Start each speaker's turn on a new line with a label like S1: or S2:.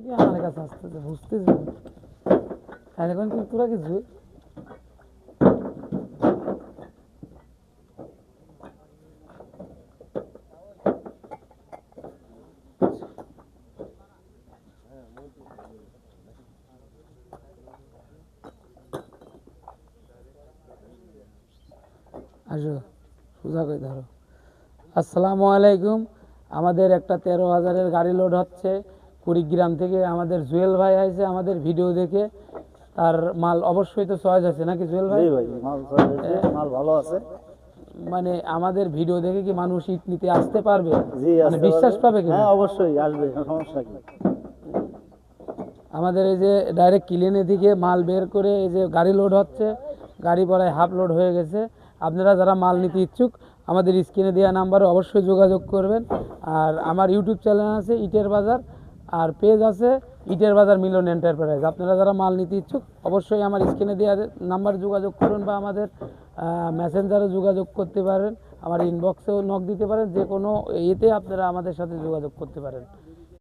S1: কি আমার কাছে আসতেছে বুঝতেছি না। এখন কি তোরা কিছু আসো সোজা করে ধরো। আসসালামু আলাইকুম। আমাদের একটা 13,000-এর গাড়ি লোড হচ্ছে কুড়িগ্রাম থেকে। আমাদের জুয়েল ভাই আছে আমাদের ভিডিও দেখে, তার মাল অবশ্যই তো চয়েস আছে নাকি জুয়েল ভাই?
S2: জি ভাই, মাল চলে এসেছে, মাল ভালো আছে।
S1: মানে আমাদের ভিডিও দেখে কি মানুষ ইট নিতে আসতে পারবে?
S2: জি
S1: মানে
S2: আসতে
S1: বিশ্বাস
S2: পারবে।
S1: পাবে কিনা?
S2: হ্যাঁ অবশ্যই আসবে, সমস্যা কি।
S1: আমাদের এই যে ডাইরেক্ট ক্লিনে থেকে মাল বের করে এই যে গাড়ি লোড হচ্ছে, গাড়ি পড়ায় হাফ লোড হয়ে গেছে। আপনারা যারা মাল নিতে ইচ্ছুক আমাদের স্ক্রিনে দেওয়া নাম্বারে অবশ্যই যোগাযোগ করবেন। আর আমার ইউটিউব চ্যানেল আছে ইটের বাজার, আর পেজ আছে ইটের বাজার মিলন এন্টারপ্রাইজ। আপনারা যারা মাল নিতে ইচ্ছুক অবশ্যই আমার স্ক্রিনে দেওয়া নাম্বারে যোগাযোগ করুন, বা আমাদের মেসেঞ্জারে যোগাযোগ করতে পারেন, আমার ইনবক্সেও নক দিতে পারেন, যে কোনো এতে আপনারা আমাদের সাথে যোগাযোগ করতে পারেন।